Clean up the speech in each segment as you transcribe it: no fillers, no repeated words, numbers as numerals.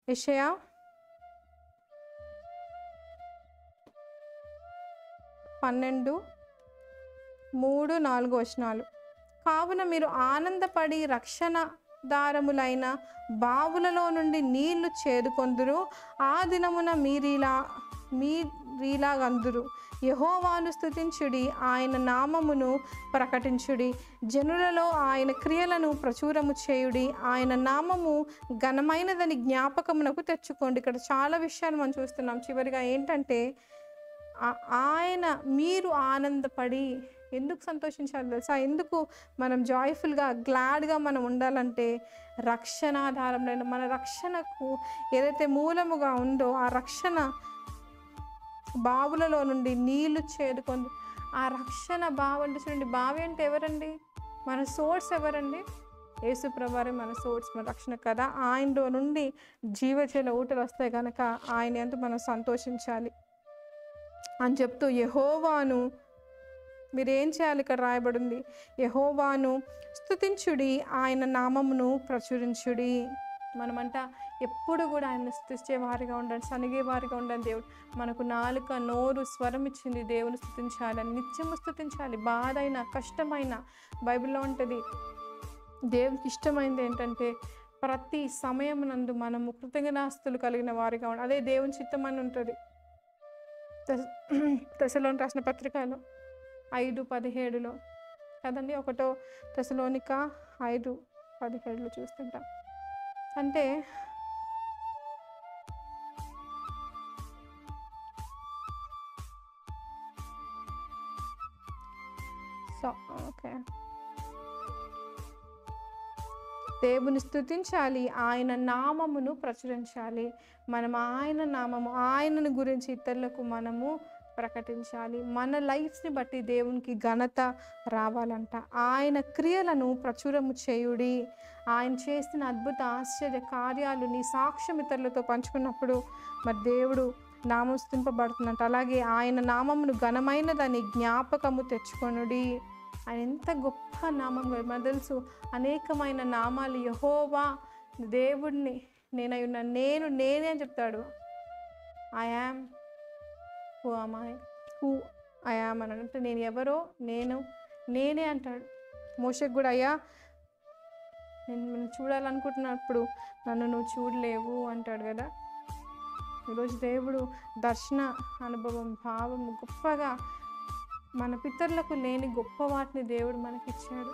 యెషయా 12:3-4 కావున మీరు ఆనందపడి రక్షణ దారములైన బావులలో నుండి నీళ్లు చేదుకొందురు. ఆ దినమున మీరీలాగందురు, యెహోవాను స్తుతించుడి, ఆయన నామమును ప్రకటించుడి, జనులలో ఆయన క్రియలను ప్రచురము చేయుడి, ఆయన నామము ఘనమైనదని జ్ఞాపకమునకు తెచ్చుకోండి. ఇక్కడ చాలా విషయాలు మనం చూస్తున్నాం. చివరిగా ఏంటంటే మీరు ఆనందపడి, ఎందుకు సంతోషించాలి తెలుసా? ఎందుకు మనం జాయ్ఫుల్గా గ్లాడ్గా మనం ఉండాలంటే రక్షణాధారంలో మన రక్షణకు ఏదైతే మూలముగా ఉందో ఆ రక్షణ బావులలో నుండి నీళ్లు చేదుకొని, ఆ రక్షణ బావి నుండి, బావి అంటే ఎవరండి? మన సోర్స్ ఎవరండి? యేసుప్రభువే మన సోర్స్, మన రక్షణ కదా. ఆయనలో నుండి జీవజల ఊటలు వస్తాయి కనుక ఆయన యందు మనం సంతోషించాలి అని చెప్తూ యెహోవాను మీరేం చేయాలి? ఇక్కడ రాయబడింది, యెహోవాను స్తుతించుడి, ఆయన నామమును ప్రచురించుడి. మనమంట ఎప్పుడు కూడా ఆయన స్తుతించే వారిగా ఉండాలి, సనిగే వారిగా ఉండాలి. దేవుడు మనకు నాలుక, నోరు, స్వరం ఇచ్చింది దేవుని స్తుతించాలని. నిత్యము స్తుతించాలి. బాధ అయినా, కష్టమైన, బైబిల్లో ఉంటుంది దేవునికి ఇష్టమైంది ఏంటంటే ప్రతి సమయం నందు మనము కృతజ్ఞతాస్తులు కలిగిన వారిగా ఉండాలి. అదే దేవుని చిత్తం అని ఉంటుంది. తెసలోనిక రాసిన పత్రికలో 5:17 కదండి. 1 తెసలోనిక 5:17 చూస్తుంటాం. అంటే ఓకే, దేవుని స్తుతించాలి, ఆయన నామమును ప్రచురించాలి. మనం ఆయన నామము, ఆయనను గురించి ఇతరులకు మనము ప్రకటించాలి. మన లైఫ్స్ని బట్టి దేవునికి ఘనత రావాలంట. ఆయన క్రియలను ప్రచురము చేయుడి. ఆయన చేసిన అద్భుత ఆశ్చర్య కార్యాలు నీ సాక్ష్యం ఇతరులతో పంచుకున్నప్పుడు మరి దేవుడు నామం స్తుతింపబడుతుందంట. అలాగే ఆయన నామమును ఘనమైనదని జ్ఞాపకము తెచ్చుకొనుడి. ఆయన ఎంత గొప్ప నామం, మనకు తెలుసు అనేకమైన నామాలు. యెహోవా దేవుడిని నేనై ఉన్నా, నేనే అని చెప్తాడు. I am who I am అని అంటే నేను ఎవరో నేనే అంటాడు. మోషేకు కూడా అయ్యా నేను చూడాలనుకుంటున్నప్పుడు నన్ను నువ్వు చూడలేవు అంటాడు కదా. ఈరోజు దేవుడు దర్శన అనుభవం, భావం గొప్పగా మన పితరులకు లేని గొప్ప వాటిని దేవుడు మనకిచ్చాడు.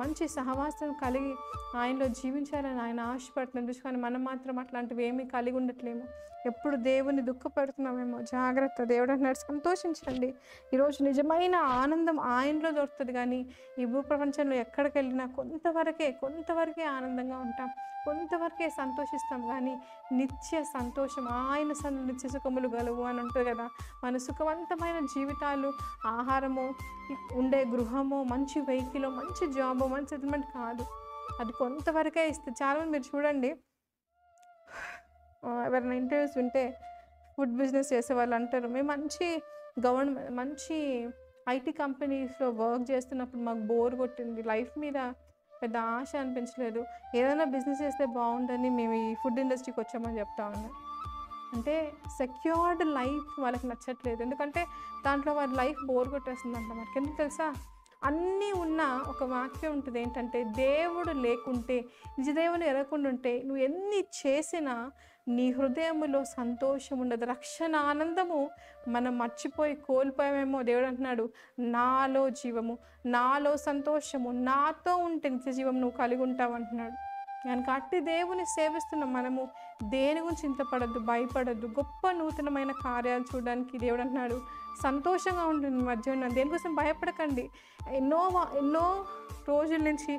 మంచి సహవాసం కలిగి ఆయనలో జీవించాలని ఆయన ఆశపడుతున్నాడు. కానీ మనం మాత్రం అట్లాంటివి ఏమీ కలిగి ఉండట్లేము. ఎప్పుడు దేవుని దుఃఖపడుతున్నామేమో. జాగ్రత్త. దేవుడు అన్నాడు సంతోషించండి. ఈరోజు నిజమైన ఆనందం ఆయనలో దొరుకుతుంది. కానీ ఈ భూప్రపంచంలో ఎక్కడికి వెళ్ళినా కొంతవరకే ఆనందంగా ఉంటాం, కొంతవరకే సంతోషిస్తాం. కానీ నిత్య సంతోషం, ఆయన నిత్య సుఖములు గలవు అని ఉంటుంది కదా. మన సుఖవంతమైన జీవితాలు ఆహారము, ఉండే గృహము, మంచి వెహికల్, మంచి జాబ్, మంచి సెటిల్మెంట్ కాదు. అది కొంతవరకే ఇస్తుంది. చాలామంది మీరు చూడండి, ఎవరైనా ఇంటర్వ్యూస్ వింటే ఫుడ్ బిజినెస్ చేసే వాళ్ళు అంటారు, మేము మంచి ఐటీ కంపెనీస్లో వర్క్ చేస్తున్నప్పుడు మాకు బోర్ కొట్టింది, లైఫ్ మీద పెద్ద ఆశ అనిపించలేదు, ఏదైనా బిజినెస్ చేస్తే బాగుందని మేము ఈ ఫుడ్ ఇండస్ట్రీకి వచ్చామని చెప్తా ఉన్నాం. అంటే సెక్యూర్డ్ లైఫ్ వాళ్ళకి నచ్చట్లేదు. ఎందుకంటే దాంట్లో వారి లైఫ్ బోర్ కొట్టేస్తుందంట. మనకి ఎందుకు తెలుసా? అన్నీ ఉన్న ఒక వాక్యం ఉంటుంది ఏంటంటే, దేవుడు లేకుంటే, నిజదేవుని ఎరగకుండా ఉంటే నువ్వు ఎన్ని చేసినా నీ హృదయములో సంతోషం ఉండదు. రక్షణ ఆనందము మనం మర్చిపోయి కోల్పోయామేమో. దేవుడు అంటున్నాడు, నాలో జీవము, నాలో సంతోషము, నాతో ఉంటే నిత్య జీవం నువ్వు కలిగి ఉంటావు అంటున్నాడు. కనుక అట్టి దేవుని సేవిస్తున్న మనము దేని గురించి చింతపడద్దు, భయపడద్దు. గొప్ప నూతనమైన కార్యాలు చూడడానికి దేవుడు అంటున్నాడు సంతోషంగా ఉంటుంది మధ్య ఉన్న. దేనికోసం భయపడకండి. ఎన్నో రోజుల నుంచి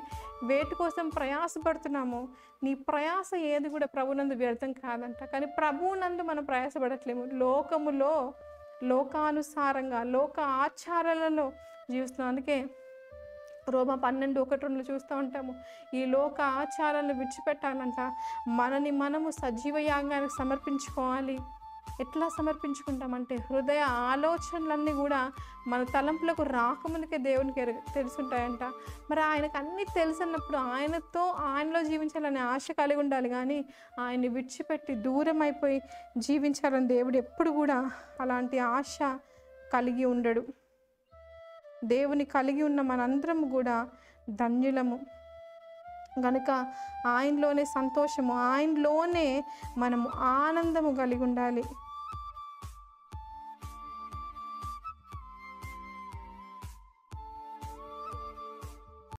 వేటి కోసం ప్రయాసపడుతున్నాము. నీ ప్రయాస ఏది కూడా ప్రభునందు వ్యర్థం కాదంట. కానీ ప్రభువునందు మనం ప్రయాసపడట్లేము. లోకానుసారంగా లోక ఆచారాలలో జీవిస్తున్నాం. అందుకే రోమా 12:1-2 చూస్తూ ఉంటాము. ఈ లోక ఆచారాలను విడిచిపెట్టాలంట. మనని మనము సజీవ యాగానికి సమర్పించుకోవాలి. ఎట్లా సమర్పించుకుంటామంటే హృదయ ఆలోచనలన్నీ కూడా మన తలంపులకు రాకముందుకే దేవునికి తెలుసుంటాయంట. మరి ఆయనకు అన్నీ తెలిసినప్పుడు ఆయనలో జీవించాలనే ఆశ కలిగి ఉండాలి, కానీ ఆయన్ని విడిచిపెట్టి దూరం అయిపోయి జీవించాలని దేవుడు ఎప్పుడు కూడా అలాంటి ఆశ కలిగి ఉండడు. దేవుని కలిగి ఉన్న మనందరం కూడా ధన్యులము గనుక ఆయనలోనే సంతోషము, ఆయనలోనే మనము ఆనందము కలిగి ఉండాలి.